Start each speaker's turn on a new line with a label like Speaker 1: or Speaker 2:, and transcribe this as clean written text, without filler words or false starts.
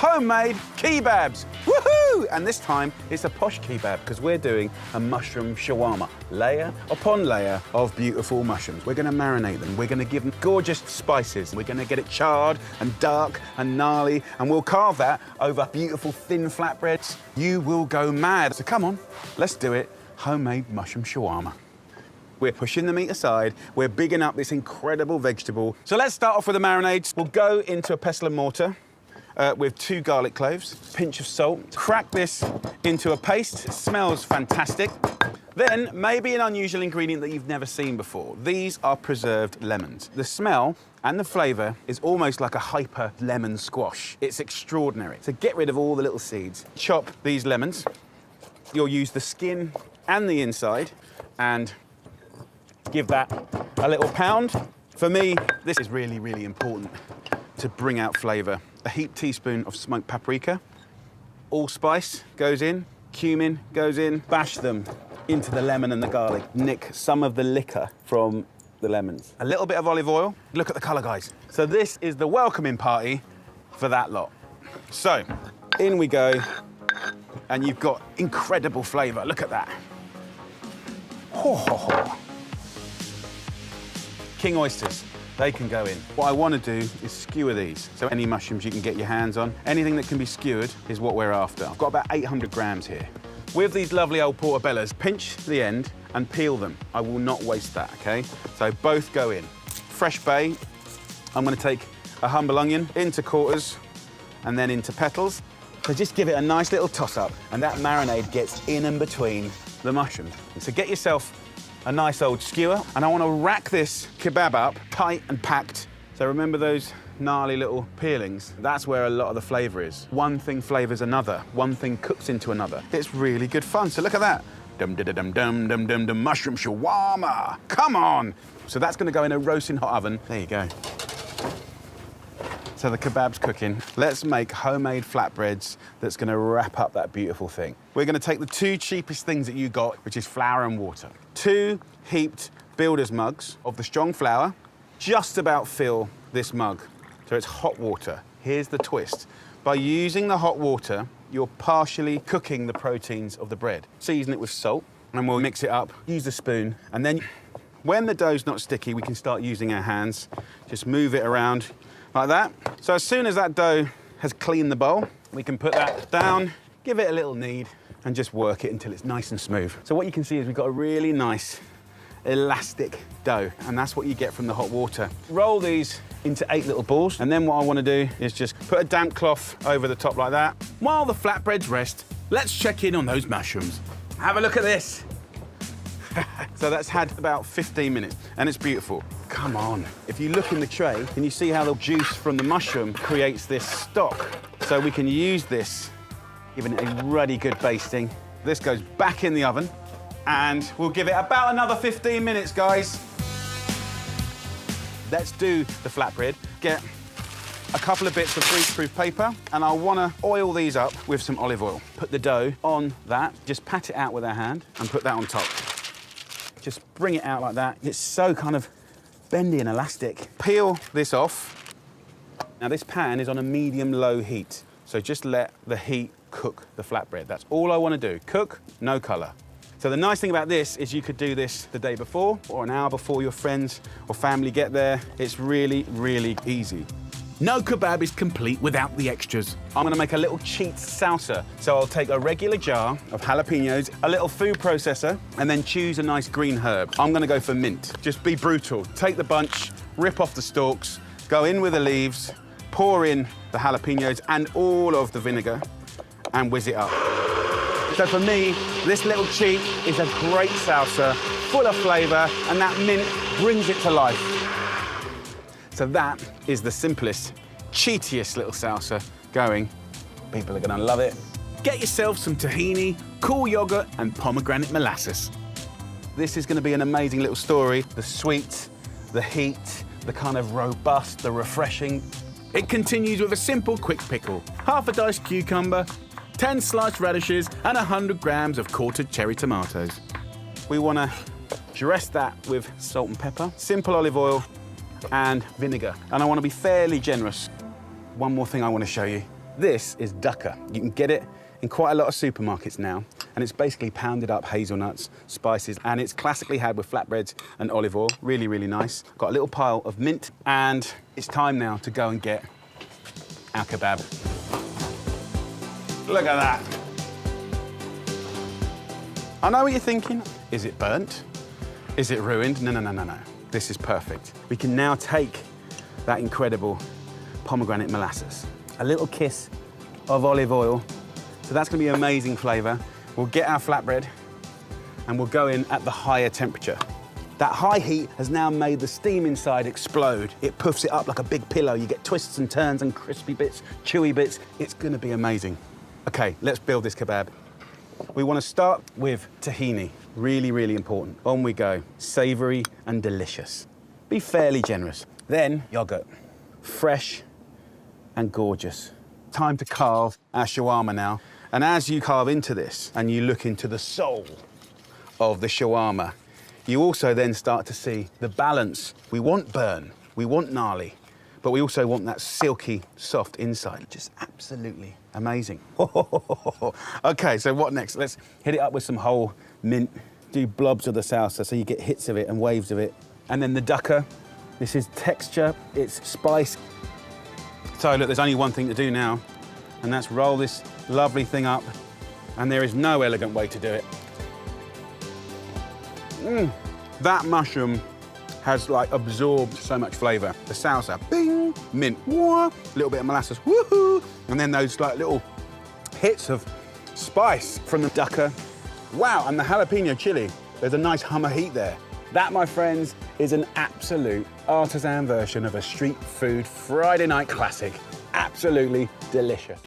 Speaker 1: homemade kebabs. Woohoo! And this time it's a posh kebab because we're doing a mushroom shawarma, layer upon layer of beautiful mushrooms. We're going to marinate them. We're going to give them gorgeous spices. We're going to get it charred and dark and gnarly, and we'll carve that over beautiful thin flatbreads. You will go mad. So come on, let's do it. Homemade mushroom shawarma. We're pushing the meat aside. We're bigging up this incredible vegetable. So let's start off with the marinades. We'll go into a pestle and mortar with 2 garlic cloves, pinch of salt. Crack this into a paste. It smells fantastic. Then, maybe an unusual ingredient that you've never seen before. These are preserved lemons. The smell and the flavour is almost like a hyper lemon squash. It's extraordinary. So get rid of all the little seeds. Chop these lemons. You'll use the skin and the inside and give that a little pound. For me, this is really, really important to bring out flavour. A heaped teaspoon of smoked paprika. Allspice goes in, cumin goes in. Bash them into the lemon and the garlic. Nick some of the liquor from the lemons. A little bit of olive oil. Look at the colour, guys. So this is the welcoming party for that lot. So, in we go. And you've got incredible flavour. Look at that. Ho, ho, ho. King oysters, they can go in. What I want to do is skewer these. So any mushrooms you can get your hands on, anything that can be skewered is what we're after. I've got about 800 grams here. With these lovely old portobellos, pinch the end and peel them. I will not waste that, okay? So both go in. Fresh bay, I'm going to take a humble onion into quarters and then into petals. So just give it a nice little toss up and that marinade gets in and between the mushrooms. So get yourself a nice old skewer, and I want to rack this kebab up tight and packed. So remember those gnarly little peelings? That's where a lot of the flavour is. One thing flavours another. One thing cooks into another. It's really good fun. So look at that. Dum-da-da-dum-dum-dum-dum-dum, mushroom shawarma. Come on. So that's going to go in a roasting hot oven. There you go. So the kebab's cooking. Let's make homemade flatbreads that's going to wrap up that beautiful thing. We're going to take the 2 cheapest things that you got, which is flour and water. 2 heaped builder's mugs of the strong flour. Just about fill this mug. So it's hot water. Here's the twist. By using the hot water, you're partially cooking the proteins of the bread. Season it with salt, and we'll mix it up. Use a spoon, and then when the dough's not sticky, we can start using our hands. Just move it around like that. So as soon as that dough has cleaned the bowl, we can put that down, give it a little knead, and just work it until it's nice and smooth. So what you can see is we've got a really nice, elastic dough, and that's what you get from the hot water. Roll these into 8 little balls, and then what I want to do is just put a damp cloth over the top like that. While the flatbreads rest, let's check in on those mushrooms. Have a look at this. So that's had about 15 minutes, and it's beautiful. Come on. If you look in the tray, can you see how the juice from the mushroom creates this stock? So we can use this, giving it a ruddy good basting. This goes back in the oven, and we'll give it about another 15 minutes, guys. Let's do the flatbread. Get a couple of bits of grease-proof paper, and I want to oil these up with some olive oil. Put the dough on that, just pat it out with our hand, and put that on top. Just bring it out like that. It's so kind of bendy and elastic. Peel this off. Now this pan is on a medium-low heat, so just let the heat cook the flatbread. That's all I want to do. Cook, no colour. So the nice thing about this is you could do this the day before or an hour before your friends or family get there. It's really, really easy. No kebab is complete without the extras. I'm going to make a little cheat salsa. So I'll take a regular jar of jalapenos, a little food processor, and then choose a nice green herb. I'm going to go for mint. Just be brutal. Take the bunch, rip off the stalks, go in with the leaves, pour in the jalapenos and all of the vinegar, and whiz it up. So for me, this little cheat is a great salsa, full of flavour, and that mint brings it to life. So that is the simplest, cheatiest little salsa going. People are gonna love it. Get yourself some tahini, cool yogurt, and pomegranate molasses. This is gonna be an amazing little story. The sweet, the heat, the kind of robust, the refreshing. It continues with a simple quick pickle, half a diced cucumber, 10 sliced radishes, and 100 grams of quartered cherry tomatoes. We wanna dress that with salt and pepper, simple olive oil, and vinegar. And I want to be fairly generous. One more thing I want to show you. This is dukkha. You can get it in quite a lot of supermarkets now, and it's basically pounded up hazelnuts, spices, and it's classically had with flatbreads and olive oil. Really, really nice. Got a little pile of mint, and it's time now to go and get our kebab. Look at that. I know what you're thinking. Is it burnt? Is it ruined? No, no, no, no, no. This is perfect. We can now take that incredible pomegranate molasses, a little kiss of olive oil. So that's gonna be an amazing flavor. We'll get our flatbread and we'll go in at the higher temperature. That high heat has now made the steam inside explode. It puffs it up like a big pillow. You get twists and turns and crispy bits, chewy bits. It's gonna be amazing. Okay, let's build this kebab. We wanna start with tahini. Really, really important. On we go. Savory and delicious. Be fairly generous. Then yogurt. Fresh and gorgeous. Time to carve our shawarma now. And as you carve into this and you look into the soul of the shawarma, you also then start to see the balance. We want burn, we want gnarly, but we also want that silky, soft inside. Just absolutely amazing. Okay, so what next? Let's hit it up with some whole mint, do blobs of the salsa so you get hits of it and waves of it. And then the dukkha. This is texture, it's spice. So look, there's only one thing to do now, and that's roll this lovely thing up, and there is no elegant way to do it. That mushroom has like absorbed so much flavor. The salsa, bing, mint, wah, little bit of molasses, woohoo, and then those like little hits of spice from the dukkha. Wow, and the jalapeno chili. There's a nice hum of heat there. That, my friends, is an absolute artisan version of a street food Friday night classic. Absolutely delicious.